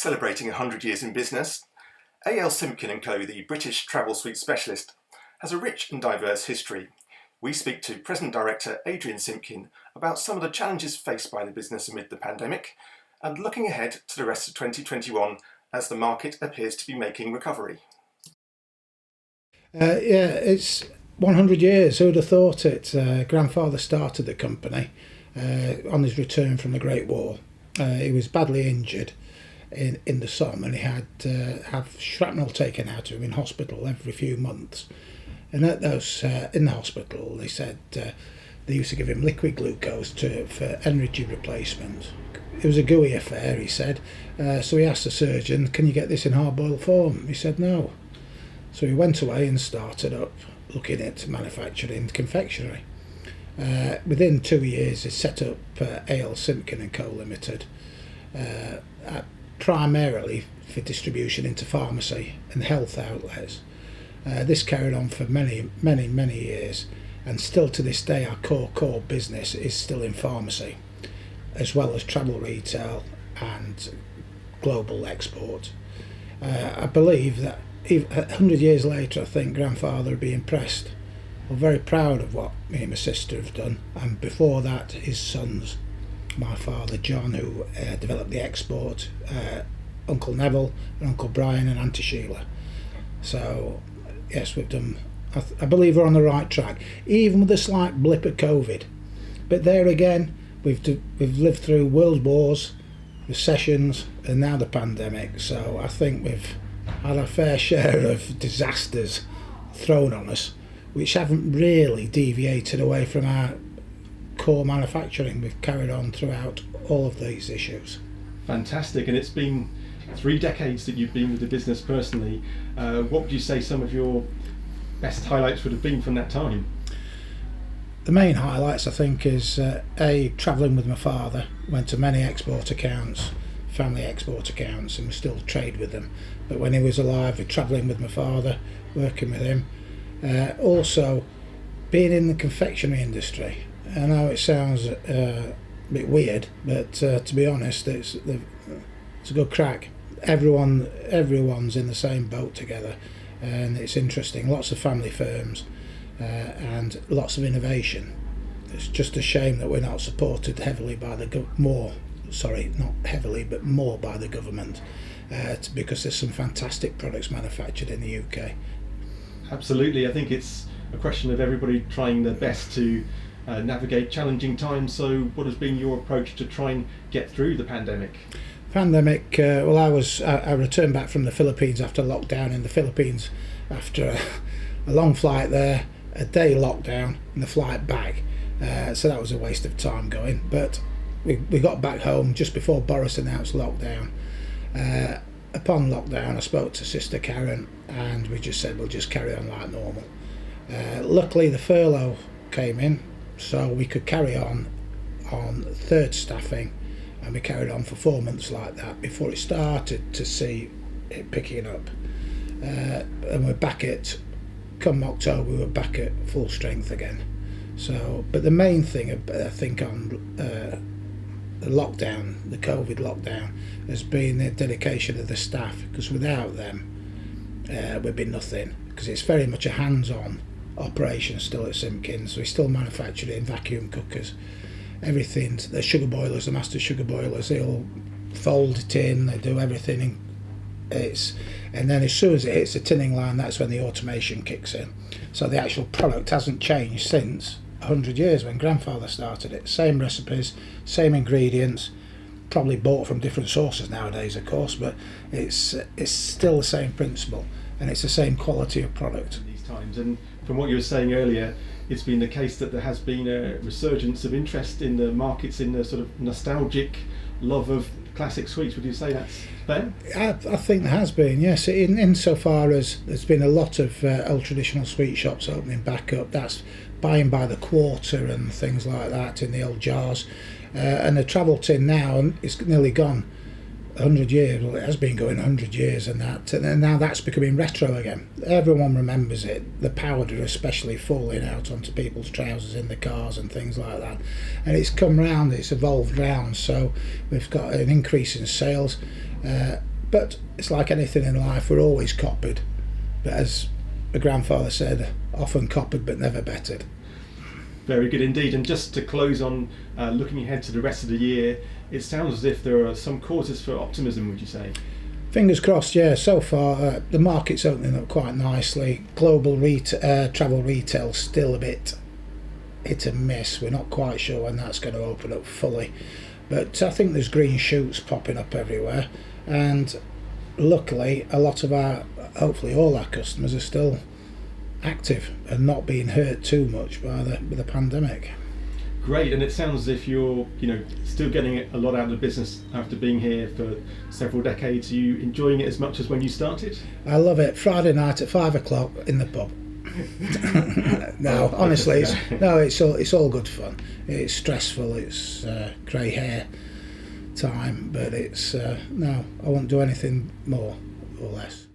Celebrating 100 years in business, A.L.Simpkin Co, the British travel sweet specialist, has a rich and diverse history. We speak to President Director Adrian Simpkin about some of the challenges faced by the business amid the pandemic and looking ahead to the rest of 2021 as the market appears to be making recovery. It's 100 years. Who would have thought it? Grandfather started the company on his return from the Great War. He was badly injured in the Somme, and he had have shrapnel taken out of him in hospital every few months. And at those in the hospital, they said they used to give him liquid glucose for energy replacement. It was a gooey affair, he said. So he asked the surgeon, "Can you get this in hard-boiled form?" He said no. So he went away and started up looking at manufacturing confectionery. Within 2 years, he set up A.L.Simpkin Co Limited, primarily for distribution into pharmacy and health outlets. This carried on for many years, and still to this day our core business is still in pharmacy, as well as travel retail and global export. I believe that 100 years later, I think Grandfather would be impressed or very proud of what me and my sister have done, and before that his sons, my father John, who developed the export, Uncle Neville and Uncle Brian and Auntie Sheila. So yes, we've done, I believe we're on the right track, even with a slight blip of COVID. But there again, we've lived through world wars, recessions, and now the pandemic. So I think we've had a fair share of disasters thrown on us, which haven't really deviated away from our core manufacturing. We've carried on throughout all of these issues. Fantastic, and it's been 3 decades that you've been with the business personally. What would you say some of your best highlights would have been from that time? The main highlights, I think, is travelling with my father. Went to many export accounts, family export accounts, and we still trade with them. But when he was alive, travelling with my father, working with him. Also, being in the confectionery industry. I know it sounds a bit weird, but to be honest, it's a good crack. Everyone's in the same boat together, and it's interesting. Lots of family firms and lots of innovation. It's just a shame that we're not supported heavily by more by the government, because there's some fantastic products manufactured in the UK. Absolutely, I think it's a question of everybody trying their best to navigate challenging times. So what has been your approach to try and get through the pandemic? I returned back from the Philippines after lockdown in the Philippines, after a long flight there, a day lockdown, and the flight back. So that was a waste of time going, but we got back home just before Boris announced lockdown. Upon lockdown, I spoke to Sister Karen, and we just said we'll just carry on like normal. Luckily the furlough came in, so we could carry on third staffing, and we carried on for 4 months like that before it started to see it picking up. And we're back come October, we were back at full strength again. So, but the main thing I think on the lockdown, the COVID lockdown, has been the dedication of the staff, because without them we'd be nothing, because it's very much a hands-on operation still at Simpkins. We still manufacture it in vacuum cookers, everything, the sugar boilers, the master sugar boilers, they all fold it in, they do everything and then as soon as it hits the tinning line, that's when the automation kicks in. So the actual product hasn't changed since 100 years when Grandfather started it. Same recipes, same ingredients, probably bought from different sources nowadays of course, but it's still the same principle, and it's the same quality of product. These times, and from what you were saying earlier, it's been the case that there has been a resurgence of interest in the markets, in the sort of nostalgic love of classic sweets. Would you say that's fair? I think there has been, yes, insofar as there's been a lot of old traditional sweet shops opening back up. That's buying by the quarter and things like that in the old jars, and the travel tin now is nearly gone. 100 years, well, it has been going 100 years, and now that's becoming retro again. Everyone remembers it, the powder especially falling out onto people's trousers in the cars and things like that, and it's come round, it's evolved round, so we've got an increase in sales. But it's like anything in life, we're always copied. But as my grandfather said, often copied but never bettered. Very good indeed. And just to close on looking ahead to the rest of the year, it sounds as if there are some causes for optimism, would you say? Fingers crossed, yeah. So far, the market's opening up quite nicely. Global travel retail's still a bit hit and miss. We're not quite sure when that's going to open up fully. But I think there's green shoots popping up everywhere. And luckily, a lot of hopefully all our customers are still active and not being hurt too much by the pandemic. Great, and it sounds as if you're still getting a lot out of the business after being here for several decades. Are you enjoying it as much as when you started? I love it. Friday night at 5 o'clock in the pub. No, honestly, it's all good fun. It's stressful. It's grey hair time, but it's no, I won't do anything more or less.